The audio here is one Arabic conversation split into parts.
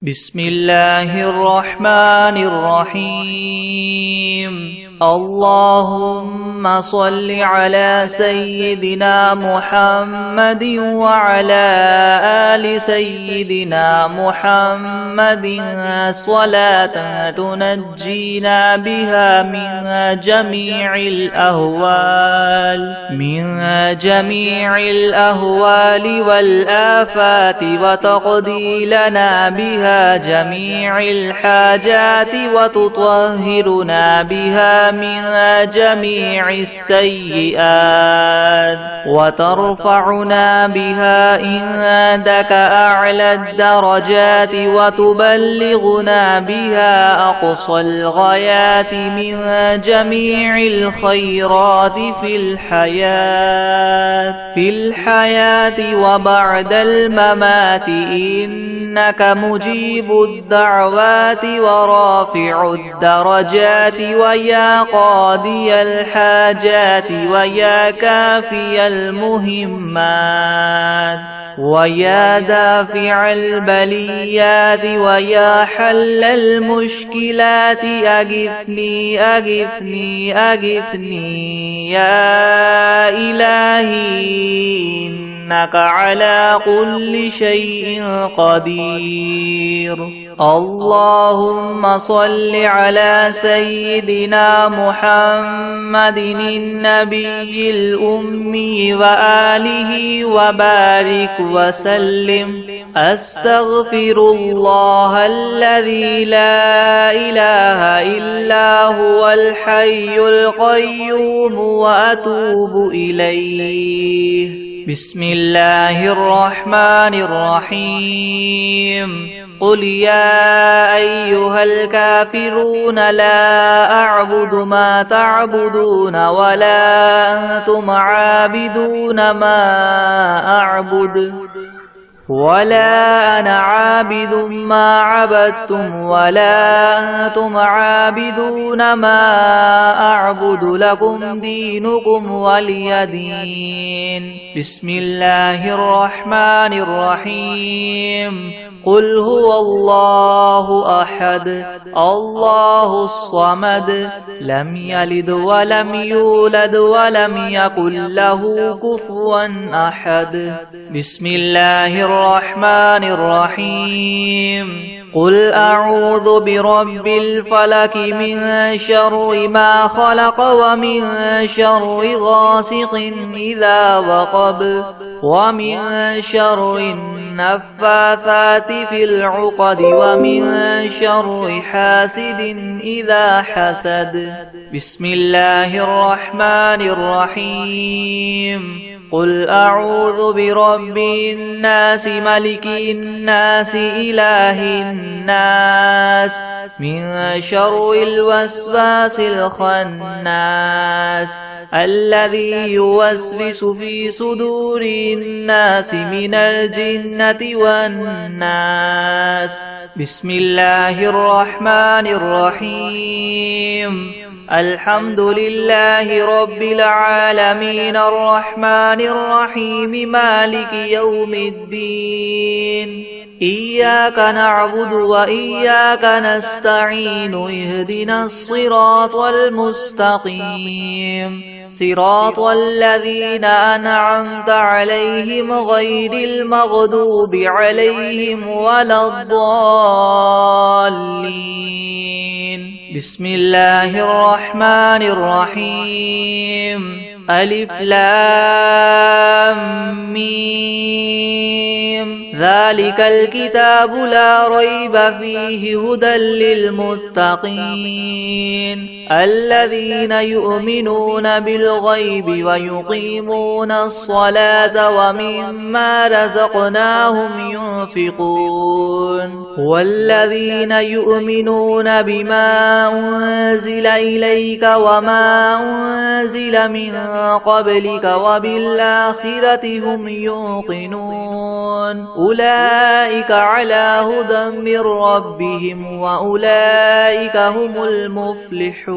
بسم الله الرحمن الرحيم. اللهم صل على سيدنا محمد وعلى آل سيدنا محمد صلاة تنجينا بها من جميع الأهوال والآفات، وتقضي لنا بها جميع الحاجات، وتطهرنا بها من جميع السيئات، وترفعنا بها عندك أعلى الدرجات، وتبلغنا بها أقصى الغايات من جميع الخيرات في الحياة وبعد الممات، إنك مجيب الدعوات ورافع الدرجات، ويا قاضي الحاجات، ويا كافي المهمات، ويا دافع البليات، ويا حل المشكلات. أغثني أغثني أغثني يا إلهي، إنك على كل شيء قدير. اللهم صل على سيدنا محمد النبي الأمي وآله وبارك وسلم. أستغفر الله الذي لا إله إلا هو الحي القيوم، وأتوب إليه. بسم الله الرحمن الرحيم. قل يا أيها الكافرون لا أعبد ما تعبدون، ولا أنتم عابدون ما أعبد، ولا أنا عابد ما عبدتم، ولا أنتم عابدون ما أعبد، لكم دينكم ولي دين. بسم الله الرحمن الرحيم. قل هو الله أحد الله الصمد، لم يلد ولم يولد ولم يكن له كفوا أحد. بسم الله الرحمن الرحيم. قل أعوذ برب الفلك من شر ما خلق، ومن شر غاسق إذا وقب، ومن شر النفاثات في العقد، ومن شر حاسد إذا حسد. بسم الله الرحمن الرحيم. قل أعوذ برب الناس ملك الناس إله الناس، من شر الوسواس الخناس، الذي يوسوس في صدور الناس من الجنة والناس. بسم الله الرحمن الرحيم. الحمد لله رب العالمين، الرحمن الرحيم، مالك يوم الدين. إياك نعبد وإياك نستعين، اهدنا الصراط المستقيم، صراط الذين أنعمت عليهم غير المغضوب عليهم ولا الضالين. بسم الله الرحمن الرحيم. ألف لام ميم. ذلك الكتاب لا ريب فيه، هدى للمتقين، الذين يؤمنون بالغيب ويقيمون الصلاة، ومما رزقناهم ينفقون، والذين يؤمنون بما أنزل إليك وما أنزل من قبلك، وبالآخرة هم يوقنون. أولئك على هدى من ربهم، وأولئك هم المفلحون.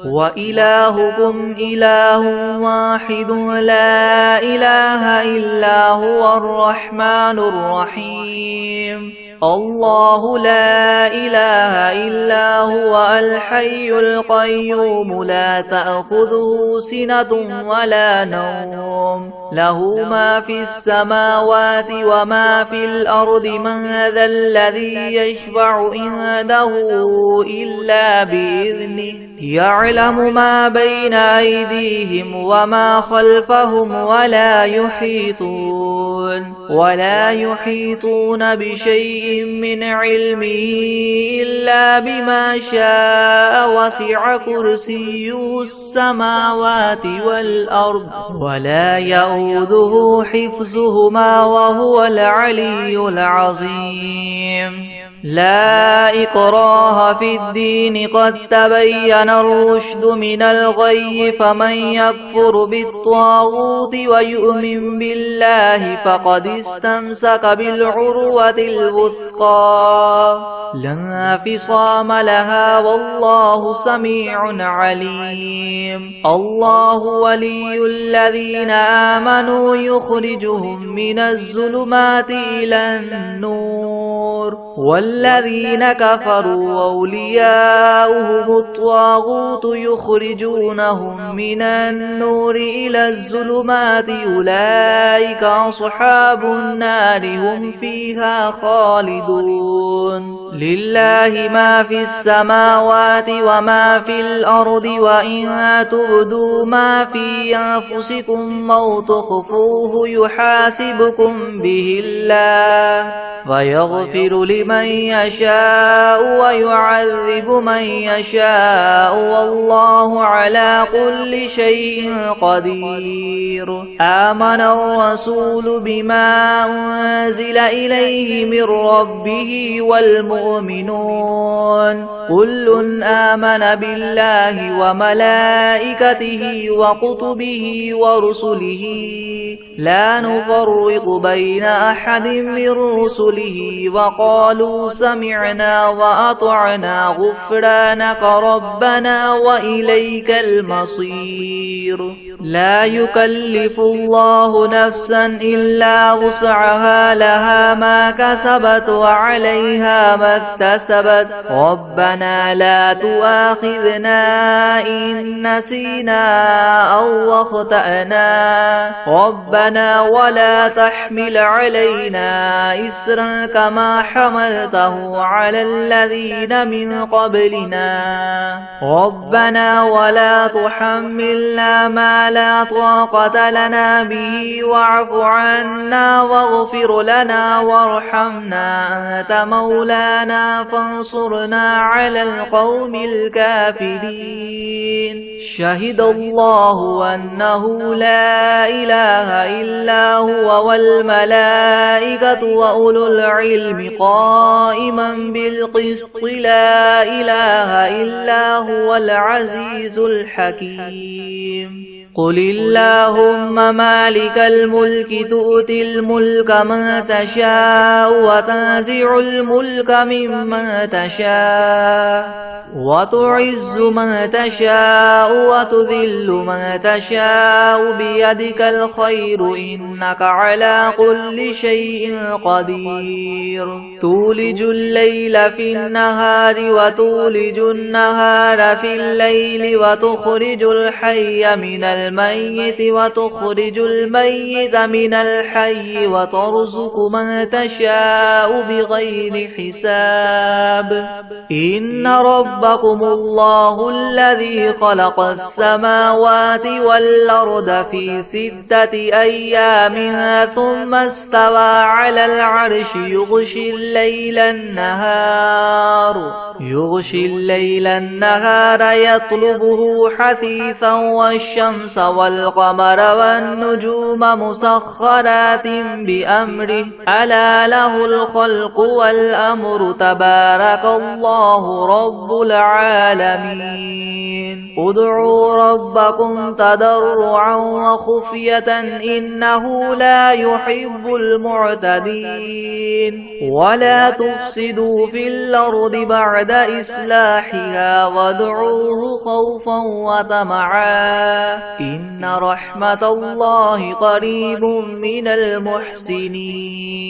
وإلهكم إله واحد لا إله إلا هو الرحمن الرحيم. الله لا إله إلا هو الحي القيوم لا تأخذه سنة ولا نوم له ما في السماوات وما في الأرض من ذا الذي يشفع عنده إلا بإذنه يعلم ما بين أيديهم وما خلفهم ولا يحيطون بشيء من علمه إلا بما شاء وسع كرسيه السماوات والأرض ولا يؤوده حفظهما وهو العلي العظيم لا إكراه في الدين قد تبين الرشد من الغي فمن يكفر بالطاغوت ويؤمن بالله فقد استمسك بالعروة الوثقى لا انفصام لها والله سميع عليم الله ولي الذين آمنوا يخرجهم من الظلمات إلى النور والذين كفروا أولياؤهم الطاغوت يخرجونهم من النور إلى الظلمات أولئك أصحاب النار هم فيها خالدون لله ما في السماوات وما في الأرض وإن تبدوا ما في أنفسكم أو تخفوه يحاسبكم به الله فيغفر لمن يشاء ويعذب من يشاء والله على كل شيء قدير آمن الرسول بما أنزل إليه من ربه والمؤمنون كل آمن بالله وملائكته وكتبه ورسله لا نفرق بين أحد من رسله وقالوا سمعنا وأطعنا غفرانك ربنا وإليك المصير لا يكلف الله نفسا إلا وسعها لها ما كسبت وعليها ما اكتسبت ربنا لا تؤاخذنا إن نسينا أو أخطأنا ربنا ولا تحمل علينا إسرا كما حملته على الذين من قبلنا ربنا ولا تحملنا ما لا طاقة لنا به واعف عنا واغفر لنا وارحمنا أنت مولانا فانصرنا على القوم الكافرين شهد الله أنه لا إله إلا هو والملائكة وأولو العلم قائما بالقسط لا إله إلا هو العزيز الحكيم قل اللهم مالك الملك تؤتي الملك من تشاء وتنزع الملك ممن تشاء وتعز من تشاء وتذل من تشاء بيدك الخير إنك على كل شيء قدير تولج الليل في النهار وتولج النهار في الليل وتخرج الحي من الميت وتخرج الميت من الحي وترزق من تشاء بغير حساب إن ربكم الله الذي خلق السماوات والأرض في 6 أيام ثم استوى على العرش يغشي الليل النهار يطلبه حثيثا والشمس والقمر والنجوم مسخرات بأمره ألا له الخلق والأمر تبارك الله رب العالمين ادعوا ربكم تضرعا وخفية إنه لا يحب المعتدين ولا تفسدوا في الأرض بعد إصلاحها وادعوه خوفا وطمعا إن رحمة الله قريب من المحسنين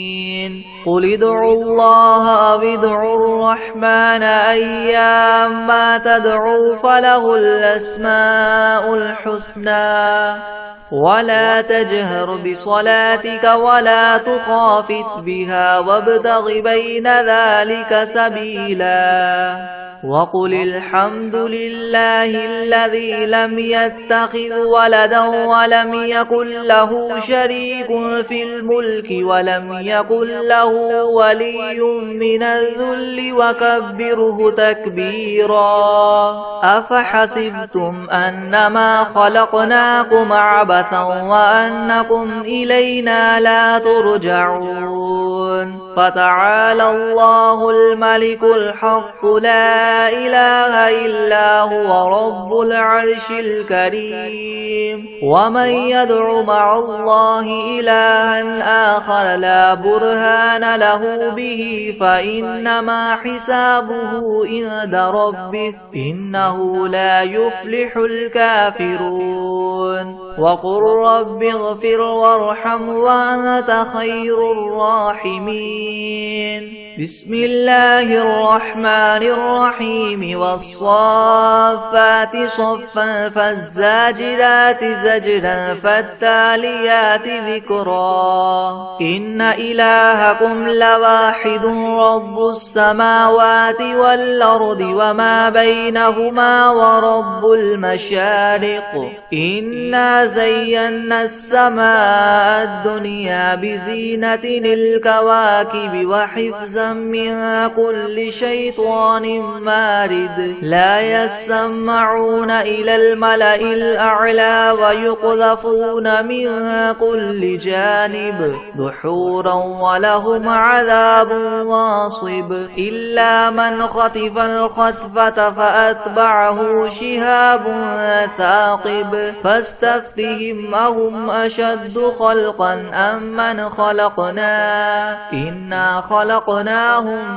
قل ادعوا الله أو ادعوا الرحمن أيما تدعوا فله الأسماء الحسنى ولا تجهر بصلاتك ولا تخافت بها وابتغ بين ذلك سبيلا وقل الحمد لله الذي لم يتخذ ولدا ولم يكن له شريك في الملك ولم يكن له ولي من الذل وكبره تكبيرا أفحسبتم أنما خلقناكم عبثا وأنكم إلينا لا ترجعون فتعالى الله الملك الحق لا إله إلا هو رب العرش الكريم ومن يدع مع الله إلها آخر لا برهان له به فإنما حسابه عند ربه إنه لا يفلح الكافرون وقل رب اغفر وارحم وأنت خير الراحمين بسم الله الرحمن الرحيم والصافات صفا فالزاجرات زجرا فالتاليات ذكرا إن إلهكم لواحد رب السماوات والأرض وما بينهما ورب المشارق إنا زينا السماء الدنيا بزينة الكواكب وحفظا من كل شيطان مارد لا يسمعون إلى الملأ الأعلى ويقذفون من كل جانب دحورا ولهم عذاب واصب إلا من خطف الخطفة فأتبعه شهاب ثاقب فاستفتهم أهم أشد خلقا أم من خلقنا إنا خلقناهم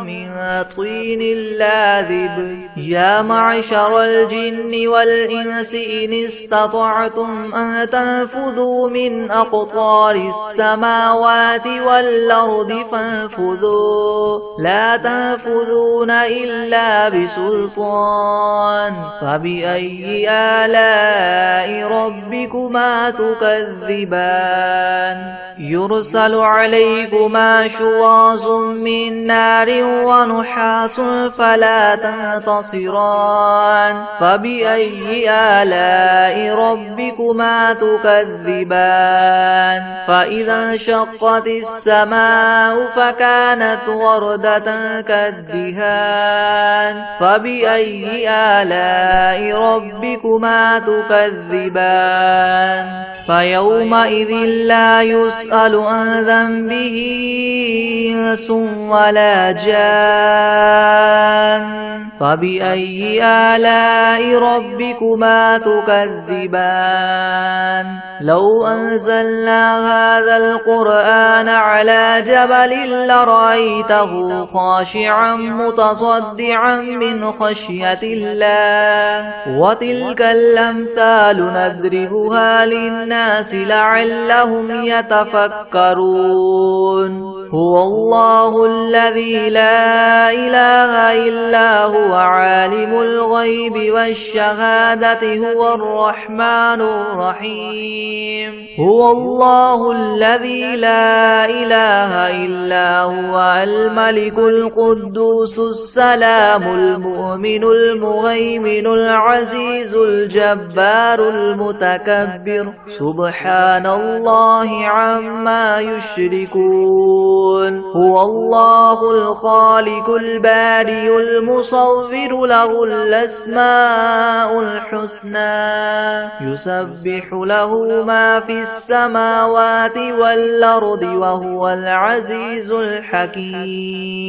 من طين لاذب يا معشر الجن والإنس إن استطعتم أن تنفذوا من أقطار السماوات والأرض فانفذوا لا تنفذون إلا بسلطان فبأي آلاء ربكما تكذبان يرسل عليكما شواظ من نار ونحاس فلا تنتصران فبأي آلاء ربكما تكذبان فإذا انشقت السماء فكانت وردة كالدهان فبأي آلاء ربكما تكذبان فيومئذ لا يسأل عن ذنبه إنس ولا جان فبأي آلاء ربكما تكذبان لو أنزلنا هذا القرآن على جبل لرأيته خاشعا متصدعا من خشية الله وتلك الأمثال نضربها للناس لعلهم يتفكرون هو الله الذي لا إله إلا هو عالم الغيب والشهادة هو الرحمن الرحيم هو الله الذي لا إله إلا هو الملك القدوس السلام المؤمن المهيمن العزيز الجبار المتكبر سبحان الله عما يشركون هو الله الخالق البارئ المصور له الأسماء الحسنى يسبح له ما في السماوات والأرض وهو العزيز الحكيم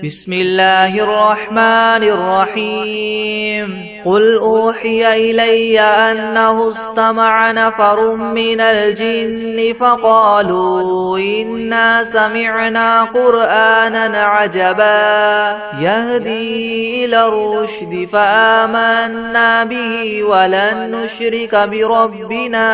بسم الله الرحمن الرحيم قل أوحي إلي أنه استمع نفر من الجن فقالوا إنا سمعنا قرآنا عجبا يهدي إلى الرشد فآمنا به ولن نشرك بربنا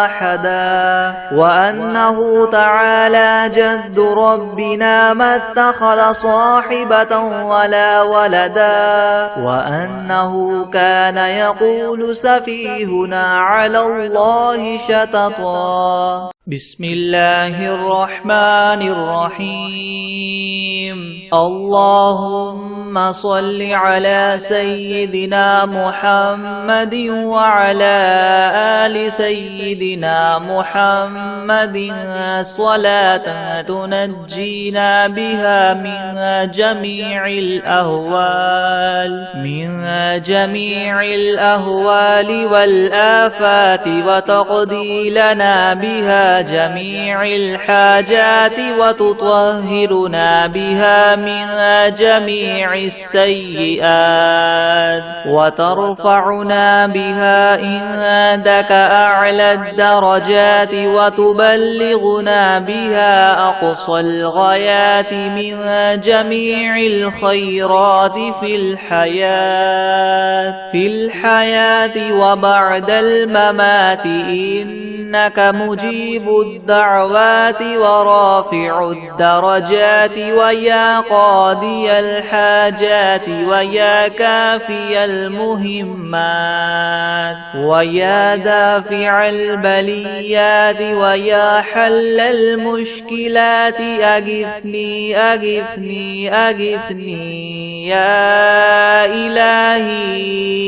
أحدا وأنه تعالى جد ربنا ما اتخذ صاحبة ولا ولدا وأنه كان يقول سفيهنا على الله شططا بسم الله الرحمن الرحيم اللهم صل على سيدنا محمد وعلى آل سيدنا محمد صلاة تنجينا بها من جميع الأهوال والآفات وتقضي لنا بها جميع الحاجات وتطهرنا بها من جميع السيئات وترفعنا بها عندك أعلى الدرجات وتبلغنا بها أقصى الغايات من جميع الخيرات في الحياة وبعد الممات إنك مجيب الدعوات ورافع الدرجات ويا قاضي الحاجات ويا كافي المهمات ويا دافع البليات ويا حل المشكلات أغثني أغثني أغثني يا إلهي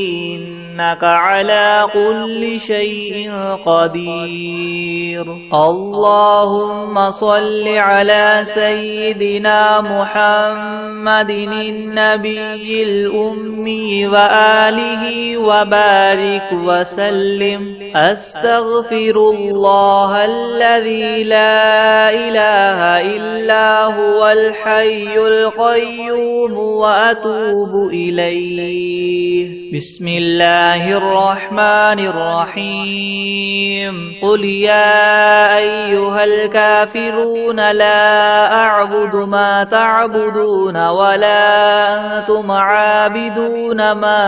إنك على كل شيء قدير اللهم صل على سيدنا محمد النبي الأمي وآله وبارك وسلم أستغفر الله الذي لا إله إلا هو الحي القيوم وأتوب إليه بسم الله الرحمن الرحيم قل يا أيها الكافرون لا أعبد ما تعبدون ولا أنتم عابدون ما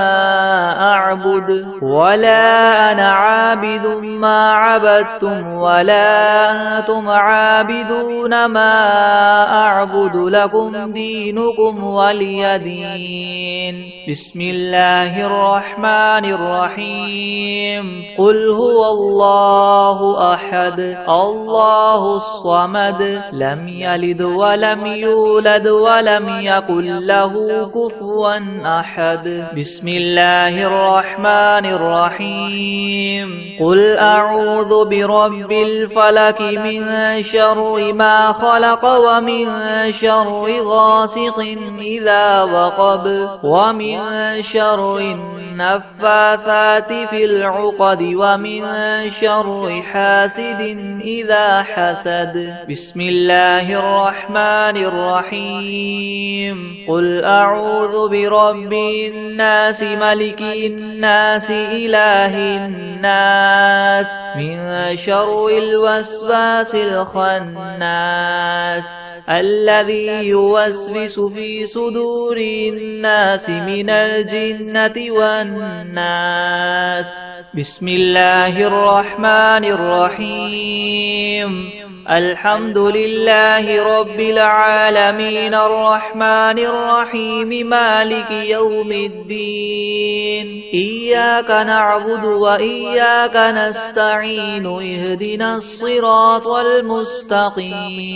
أعبد ولا أنا عابد ما عبدتم ولا أنتم عابدون ما أعبد لكم دينكم ولي دين بسم الله الرحمن الرحيم قل هو الله أحد الله الصمد لم يلد ولم يولد ولم يكن له كفوا أحد بسم الله الرحمن الرحيم قل أعوذ برب الفلك من شر ما خلق ومن شر غاسق إذا وقب ومن شر النفاثات في العقد ومن شر حاسد إذا حسد بسم الله الرحمن الرحيم قل أعوذ برب الناس ملك الناس إله الناس من شر الوسواس الخناس الذي يوسوس في صدور الناس من الجنة والناس بسم الله الرحمن الرحيم الحمد لله رب العالمين الرحمن الرحيم مالك يوم الدين إياك نعبد وإياك نستعين اهدنا الصراط المستقيم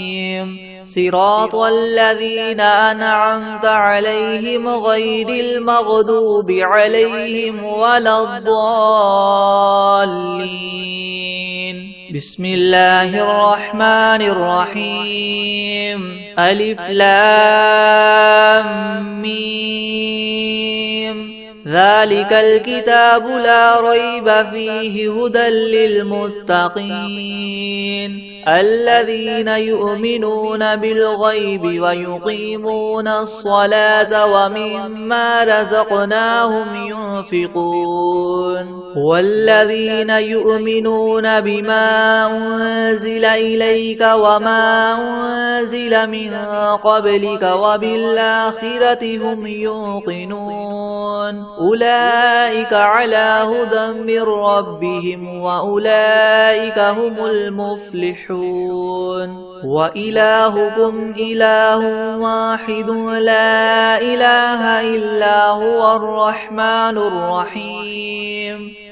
صراط الذين أنعمت عليهم غير المغضوب عليهم ولا الضالين بسم الله الرحمن الرحيم ألف لام ميم ذلك الكتاب لا ريب فيه هدى للمتقين الذين يؤمنون بالغيب ويقيمون الصلاة ومما رزقناهم ينفقون والذين يؤمنون بما أنزل إليك وما أنزل من قبلك وبالآخرة هم يوقنون أولئك على هدى من ربهم وأولئك هم المفلحون وإلهكم إله واحد لا إله إلا هو الرحمن الرحيم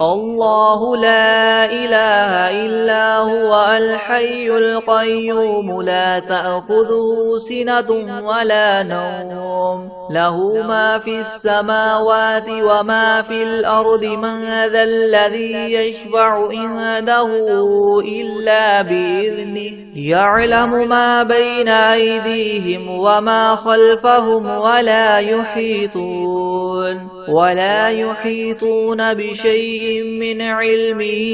الله لا إله إلا هو الحي القيوم لا تأخذه سنة ولا نوم له ما في السماوات وما في الأرض من ذا الذي يشفع عنده إلا بإذنه يعلم ما بين أيديهم وما خلفهم ولا يحيطون بشيء من علمه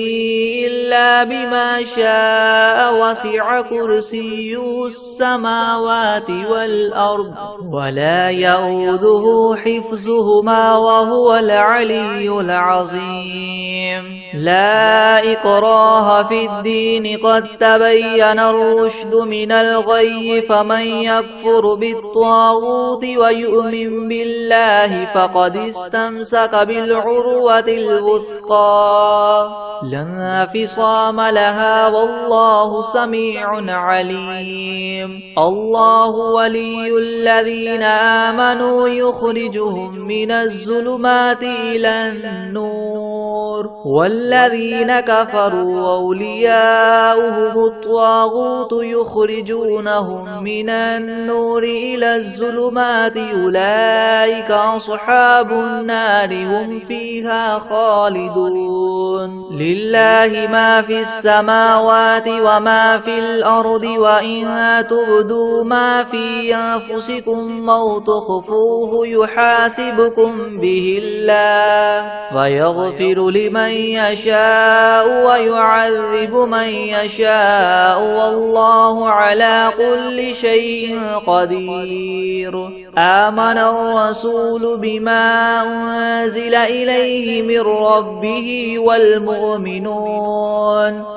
إلا بما شاء وسع كرسيه السماوات والأرض ولا يؤوده حفظهما وهو العلي العظيم لا إكراه في الدين قد تبين الرشد من الغي فمن يكفر بالطاغوت ويؤمن بالله فقد استمسك بالعروة الوثقى لا انفصام لها والله سميع عليم الله ولي الذين آمنوا يخرجهم من الظلمات إلى النور والذين كفروا أولياؤهم الطاغوت يخرجونهم من النور إلى الظلمات أولئك أصحاب النار هم فيها خالدون لله ما في السماوات وما في الأرض وإن تبدوا ما في أنفسكم أو تخفوه يحاسبكم به الله فيغفر لمن يشاء ويعذب من يشاء والله على كل شيء قدير آمن الرسول بما أنزل إليه من ربه والمؤمنون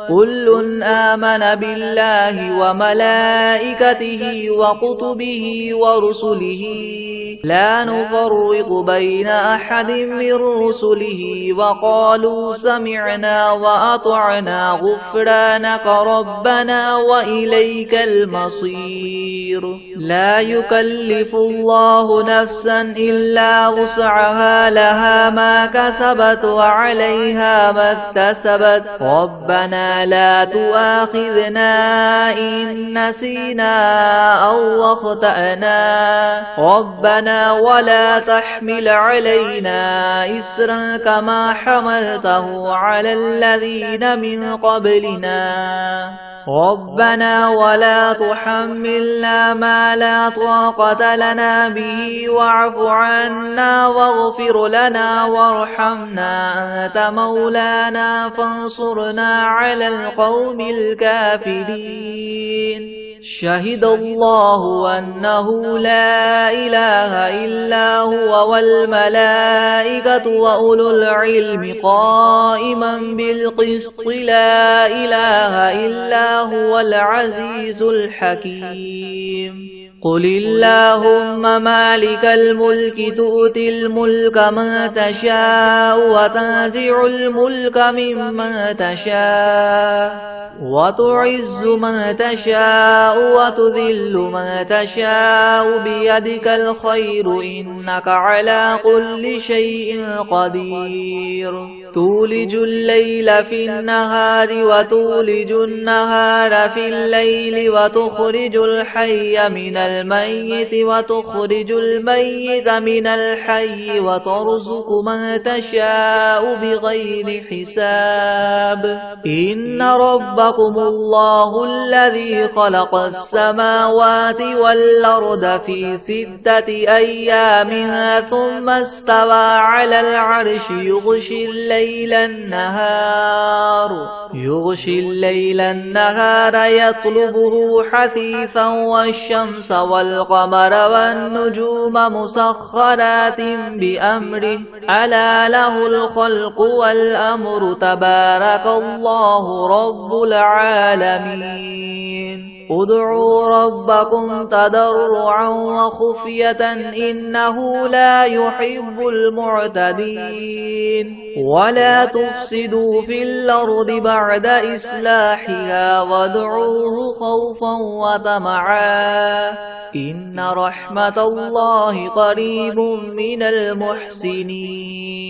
كل آمن بالله وملائكته وكتبه ورسله لا نفرق بين أحد من رسله وقالوا سمعنا وأطعنا غفرانك ربنا وإليك المصير لا يكلف الله نفسا إلا وسعها لها ما كسبت وعليها ما اكتسبت ربنا لا تؤاخذنا إن نسينا أو أخطأنا ربنا ولا تحمل علينا إسرا كما حملته على الذين من قبلنا ربنا ولا تحملنا ما لا طاقة لنا به واعف عنا واغفر لنا وارحمنا أنت مولانا فانصرنا على القوم الكافرين شهد الله أنه لا إله إلا هو والملائكة وأولو العلم قائما بالقسط لا إله إلا هو العزيز الحكيم قل اللهم مالك الملك تؤتي الملك من تشاء وتنزع الملك ممن تشاء وتعز من تشاء وتذل من تشاء بيدك الخير إنك على كل شيء قدير تولج الليل في النهار وتولج النهار في الليل وتخرج الحي من الميت وتخرج الميت من الحي وترزق من تشاء بغير حساب إن ربكم الله الذي خلق السماوات والأرض في 6 أيام ثم استوى على العرش يغشي الليل النهار يطلبه حثيثا والشمس والقمر والنجوم مسخرات بأمره ألا له الخلق والأمر تبارك الله رب العالمين ادعوا ربكم تضرعا وخفية إنه لا يحب المعتدين ولا تفسدوا في الأرض بعد إصلاحها وادعوه خوفا وطمعا إن رحمة الله قريب من المحسنين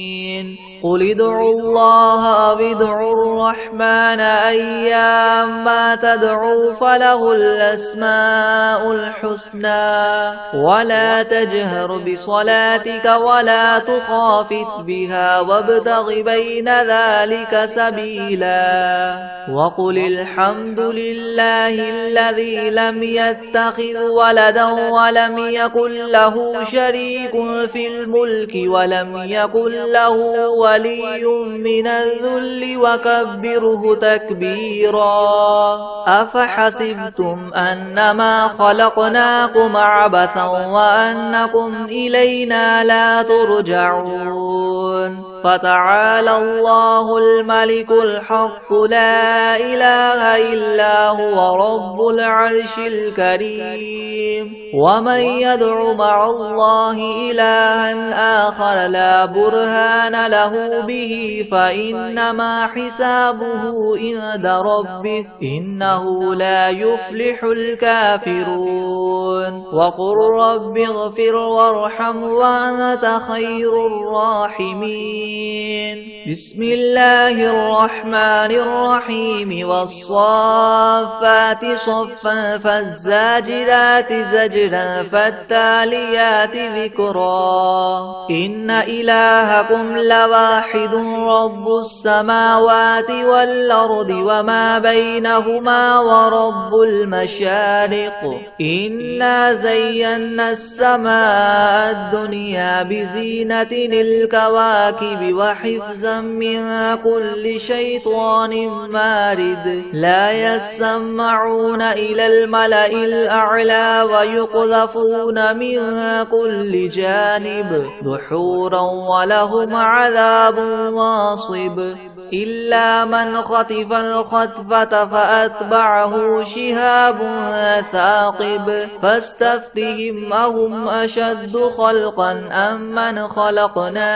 قل ادعوا الله أو ادعوا الرحمن أيما تدعوا فله الأسماء الحسنى ولا تجهر بصلاتك ولا تخافت بها وابتغ بين ذلك سبيلا وقل الحمد لله الذي لم يتخذ ولدا ولم يكن له شريك في الملك ولم يكن له ولي من الذل وكبره تكبيرا أفحسبتم أنما خلقناكم عبثا وأنكم إلينا لا ترجعون فتعالى الله الملك الحق لا إله إلا هو رب العرش الكريم ومن يدع مع الله إلها آخر لا برهان له به فإنما حسابه عند ربه إنه لا يفلح الكافرون وقل رب اغفر وارحم وأنت خير الراحمين بسم الله الرحمن الرحيم والصافات صفا فالزاجرات زجرا فالتاليات ذكرا إن إلهكم لواحد رب السماوات والأرض وما بينهما ورب المشارق إنا زينا السماء الدنيا بزينة الكواكب وحفظا من كل شيطان مارد لا يسمعون إلى الملأ الأعلى ويقذفون من كل جانب دحورا ولهم عذاب واصب إلا من خطف الخطفة فأتبعه شهاب ثاقب فاستفتهم أهم أشد خلقا أم من خلقنا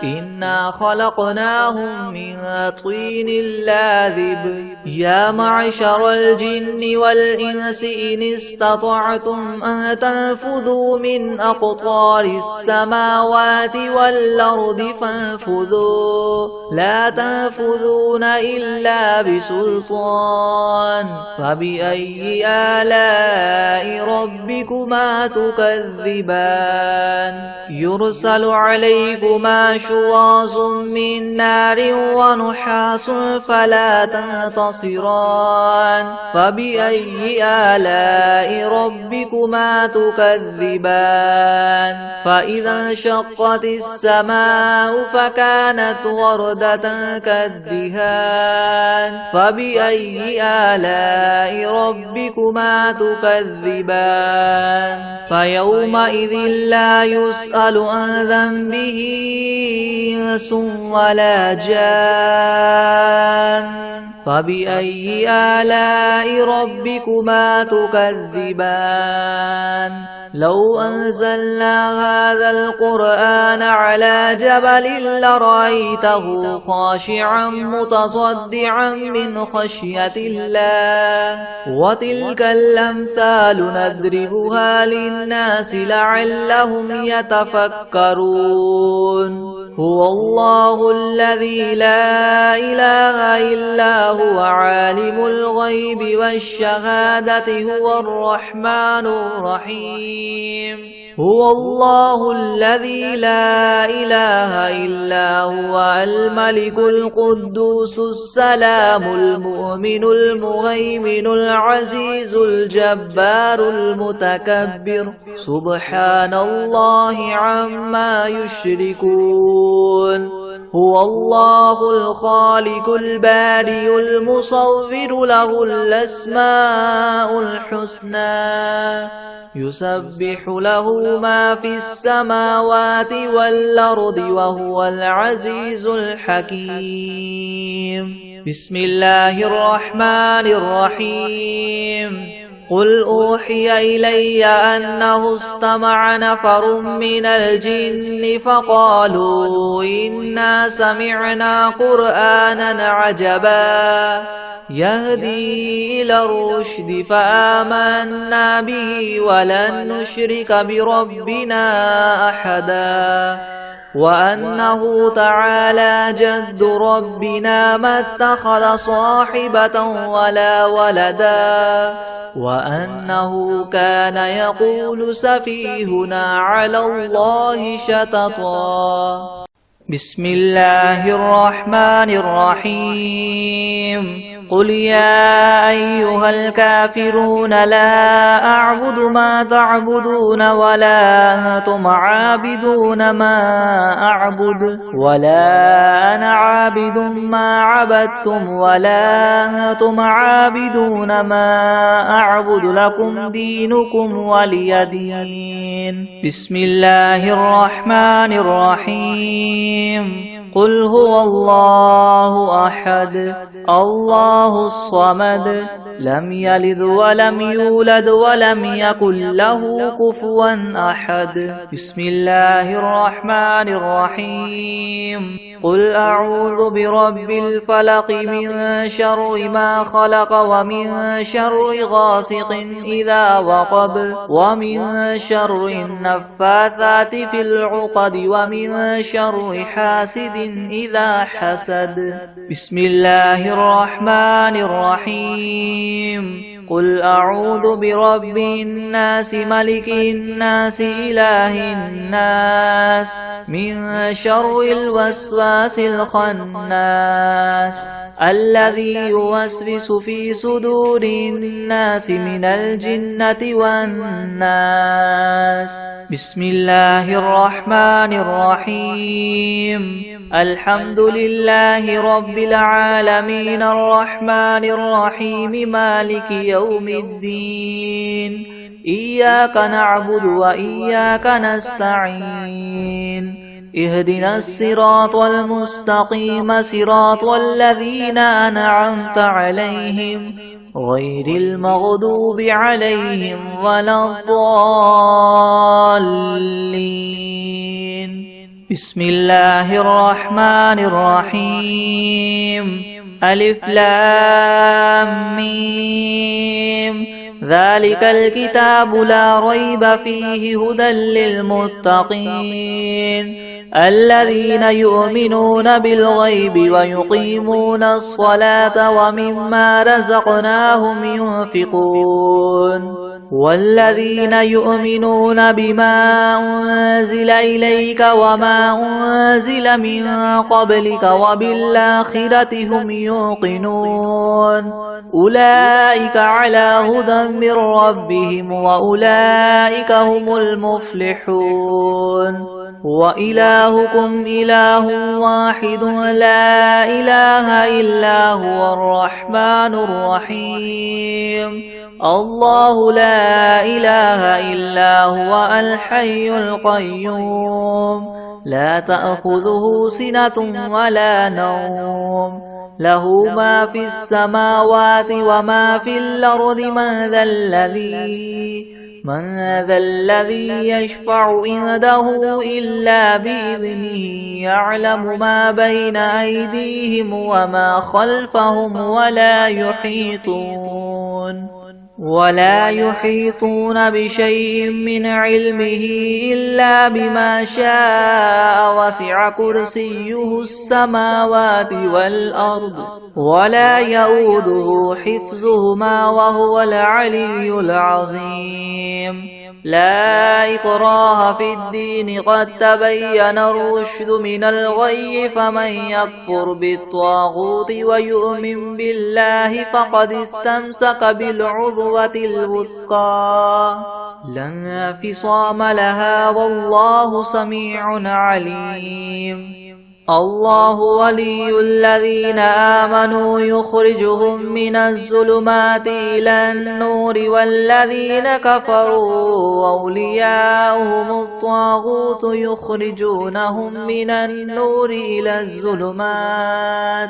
إنا خلقناهم من طين لاذب يا معشر الجن والإنس إن استطعتم أن تنفذوا من أقطار السماوات والأرض فانفذوا لا تنفذون إلا بسلطان فبأي آلاء ربكما تكذبان يرسل عليكما شواظ من نار ونحاس فلا تنتصران فبأي آلاء ربكما تكذبان فإذا انشقت السماء فكانت وردة كالدهان فبأي آلاء ربكما تكذبان فيومئذ لا يسأل عن ذنبه إنس ولا جان فبأي آلاء ربكما تكذبان لو أنزلنا هذا القرآن على جبل لرأيته خاشعا متصدعا من خشية الله وتلك الأمثال نضربها للناس لعلهم يتفكرون هو الله الذي لا إله إلا هو عالم الغيب والشهادة هو الرحمن الرحيم هو الله الذي لا إله إلا هو الملك القدوس السلام المؤمن المهيمن العزيز الجبار المتكبر سبحان الله عما يشركون هو الله الخالق البارئ المصور له الأسماء الحسنى يسبح له ما في السماوات والأرض وهو العزيز الحكيم بسم الله الرحمن الرحيم قل أوحي إلي أنه استمع نفر من الجن فقالوا إنا سمعنا قرآنا عجبا يهدي إلى الرشد فآمنا به ولن نشرك بربنا أحدا وأنه تعالى جد ربنا ما اتخذ صاحبة ولا ولدا وأنه كان يقول سفيهنا على الله شططا بسم الله الرحمن الرحيم قل يا أيها الكافرون لا أعبد ما تعبدون ولا أنتم عابدون ما أعبد ولا أنا عابد ما عبدتم ولا أنتم عابدون ما أعبد لكم دينكم ولي دين بسم الله الرحمن الرحيم قل هو الله أحد الله الصمد لم يلد ولم يولد ولم يكن له كفوا أحد بسم الله الرحمن الرحيم قل أعوذ برب الفلق من شر ما خلق ومن شر غاسق إذا وقب ومن شر النفاثات في العقد ومن شر حاسد إذا حسد بسم الله الرحمن الرحيم قل أعوذ برب الناس ملك الناس إله الناس من شر الوسواس الخناس الذي يوسوس في صدور الناس من الجنة والناس بسم الله الرحمن الرحيم الحمد لله رب العالمين الرحمن الرحيم مالك يوم الدين إياك نعبد وإياك نستعين اهدنا الصراط المستقيم صراط الذين أنعمت عليهم غير المغضوب عليهم ولا الضالين بسم الله الرحمن الرحيم ألف لام ميم ذلك الكتاب لا ريب فيه هدى للمتقين الذين يؤمنون بالغيب ويقيمون الصلاة ومما رزقناهم ينفقون والذين يؤمنون بما أنزل إليك وما أنزل من قبلك وبالآخرة هم يوقنون أولئك على هدى من ربهم وأولئك هم المفلحون وإلهكم إله واحد لا إله إلا هو الرحمن الرحيم الله لا إله إلا هو الحي القيوم لا تأخذه سنة ولا نوم له ما في السماوات وما في الأرض من ذا الذي يشفع عنده إلا بإذنه يعلم ما بين أيديهم وما خلفهم ولا يحيطون بشيء من علمه إلا بما شاء وسع كرسيه السماوات والأرض ولا يؤوده حفظهما وهو العلي العظيم لا إكراه في الدين قد تبين الرشد من الغي فمن يكفر بالطاغوت ويؤمن بالله فقد استمسك بالعروة الوثقى لا انفصام لها والله سميع عليم الله ولي الذين آمنوا يخرجهم من الظلمات إلى النور والذين كفروا أولياؤهم الطاغوت يخرجونهم من النور إلى الظلمات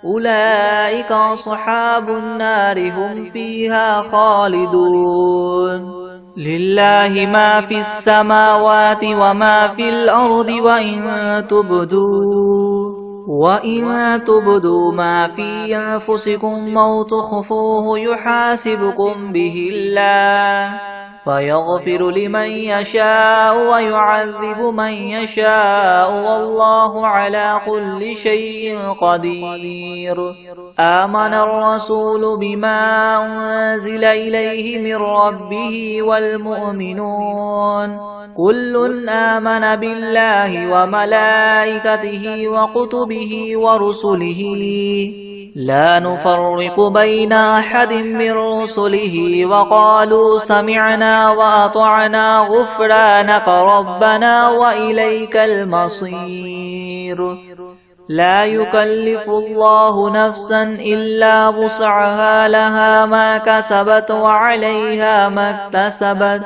أولئك أصحاب النار هم فيها خالدون لله ما في السماوات وما في الأرض وإن تبدوا ما في أنفسكم أو تخفوه يحاسبكم به الله فيغفر لمن يشاء ويعذب من يشاء والله على كل شيء قدير آمن الرسول بما أنزل إليه من ربه والمؤمنون كل آمن بالله وملائكته وكتبه ورسله لا نفرق بين أحد من رسله وقالوا سمعنا وأطعنا غفرانك ربنا وإليك المصير لا يكلف الله نفسا إلا وسعها لها ما كسبت وعليها ما اكتسبت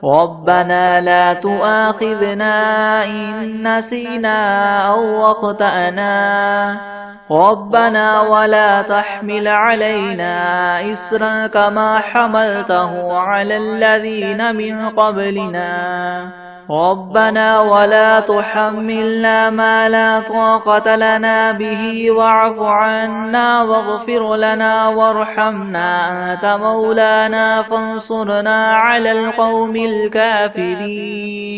ربنا لا تؤاخذنا إن نسينا أو أخطأنا ربنا ولا تحمل علينا إصرا كما حملته على الذين من قبلنا ربنا ولا تحملنا ما لا طاقة لنا به واعف عنا واغفر لنا وارحمنا أنت مولانا فانصرنا على القوم الكافرين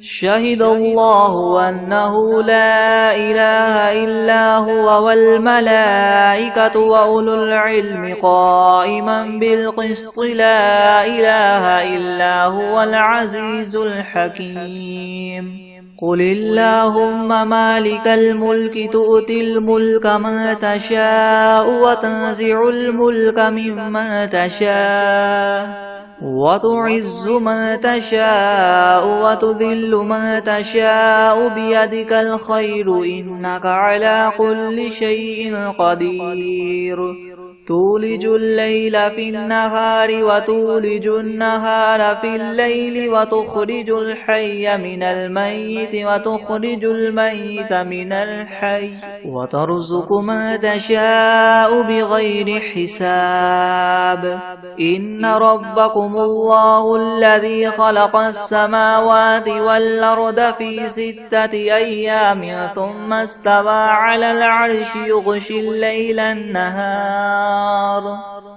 شهد الله أنه لا إله إلا هو والملائكة وأولو العلم قائما بالقسط لا إله إلا هو العزيز الحكيم قل اللهم مالك الملك تؤتي الملك من تشاء وتنزع الملك ممن تشاء وتعز من تشاء وتذل من تشاء بيدك الخير إنك على كل شيء قدير تولج الليل في النهار وتولج النهار في الليل وتخرج الحي من الميت وتخرج الميت من الحي وترزق من تشاء بغير حساب إن ربكم الله الذي خلق السماوات والأرض في 6 أيام ثم استوى على العرش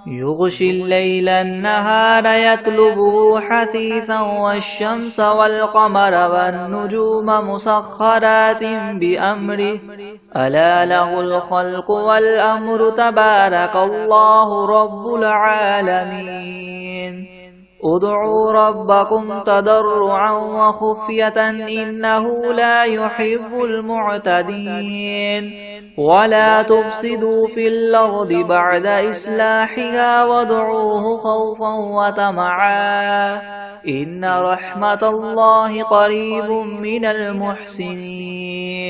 يغشي الليل النهار يطلبه حثيثا والشمس والقمر والنجوم مسخرات بأمره ألا له الخلق والأمر تبارك الله رب العالمين ادعوا ربكم تضرعا وخفية إنه لا يحب المعتدين ولا تفسدوا في الأرض بعد إصلاحها وادعوه خوفا وطمعا إن رحمة الله قريب من المحسنين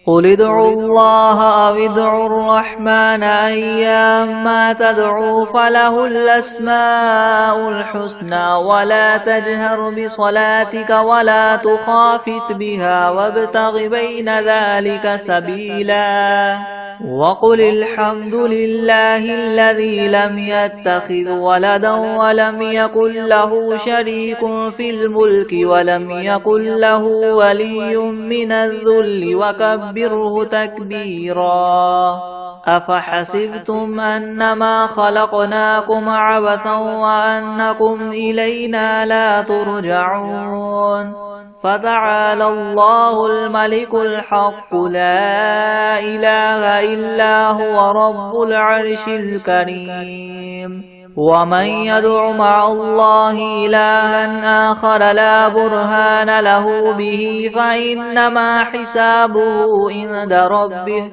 قل ادعوا الله أو ادعوا الرحمن أيما تدعوا فله الأسماء الحسنى ولا تجهر بصلاتك ولا تخافت بها وابتغ بين ذلك سبيلا وقل الحمد لله الذي لم يتخذ ولدا ولم يكن له شريك في الملك ولم يكن له ولي من الذل وكبره تكبيرا أفحسبتم أنما خلقناكم عبثا وأنكم إلينا لا ترجعون فتعالى الله الملك الحق لا إله إلا هو رب العرش الكريم ومن يدع مع الله إلها آخر لا برهان له به فإنما حسابه عند ربه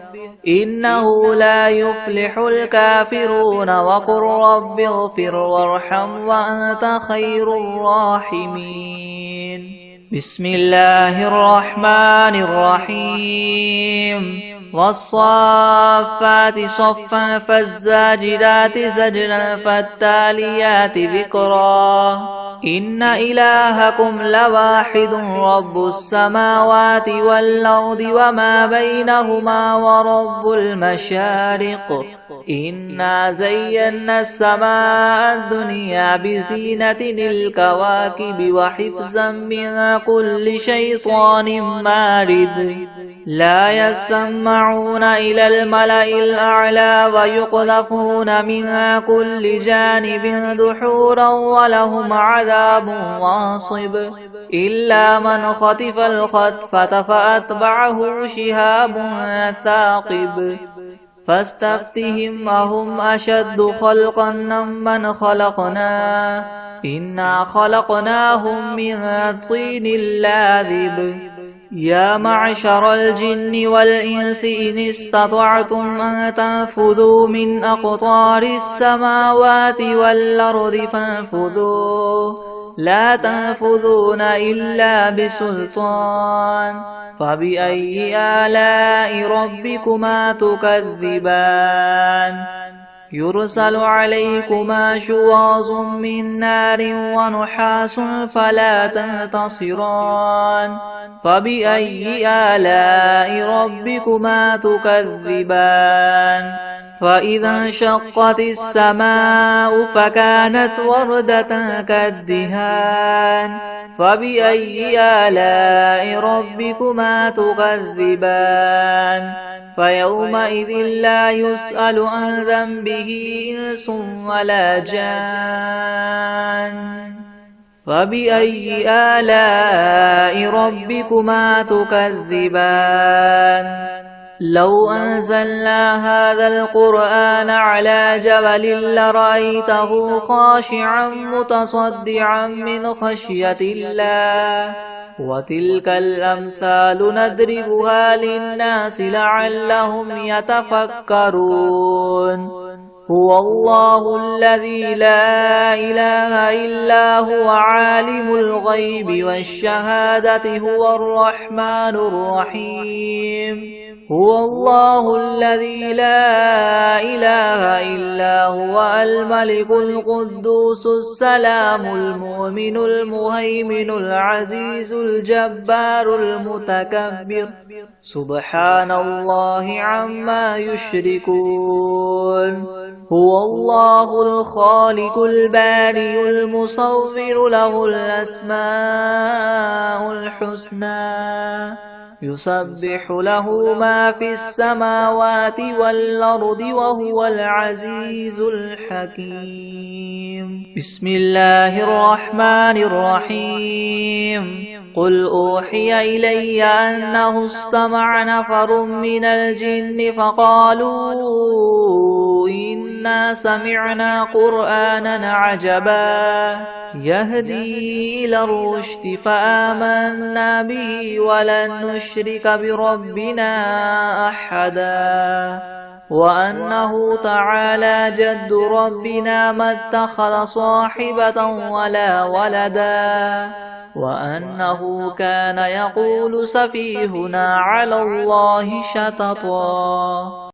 إنه لا يفلح الكافرون وقل رب اغفر وارحم وأنت خير الراحمين بسم الله الرحمن الرحيم والصافات صفا فالزاجرات زجرا فالتاليات ذكرا إن إلهكم لواحد رب السماوات والأرض وما بينهما ورب المشارق إنا زينا السماء الدنيا بزينة الكواكب وحفظا من كل شيطان مارد لا يسمعون إلى الملأ الأعلى ويقذفون من كل جانب دحورا ولهم عذاب واصب إلا من خطف الخطفة فأتبعه شهاب ثاقب فاستفتهم أهم أشد خلقا ممن خلقنا إنا خلقناهم من طين لاذب يا معشر الجن والإنس إن استطعتم أن تنفذوا من أقطار السماوات والأرض فانفذوا لا تنفذون إلا بسلطان فبأي آلاء ربكما تكذبان يرسل عليكما شواظ من نار ونحاس فلا تنتصران فبأي آلاء ربكما تكذبان فإذا انشقت السماء فكانت وردة كالدهان فبأي آلاء ربكما تكذبان فيومئذ لا يسأل عن ذنبه إنس ولا جان فبأي آلاء ربكما تكذبان لو أنزلنا هذا القرآن على جبل لرأيته خاشعا متصدعا من خشية الله وتلك الأمثال نضربها للناس لعلهم يتفكرون هو الله الذي لا إله إلا هو عالم الغيب والشهادة هو الرحمن الرحيم هو الله الذي لا إله إلا هو الملك القدوس السلام المؤمن المهيمن العزيز الجبار المتكبر سبحان الله عما يشركون هو الله الخالق البارئ المصور له الأسماء الحسنى يسبح له ما في السماوات والأرض وهو العزيز الحكيم بسم الله الرحمن الرحيم قل أوحي إلي أنه استمع نفر من الجن فقالوا إنا سمعنا قرآنا عجبا يهدي إلى الرشد فآمنا به ولن نشرك بربنا أحدا وأنه تعالى جد ربنا ما اتخذ صاحبة ولا ولدا وأنه كان يقول سفيهنا على الله شططا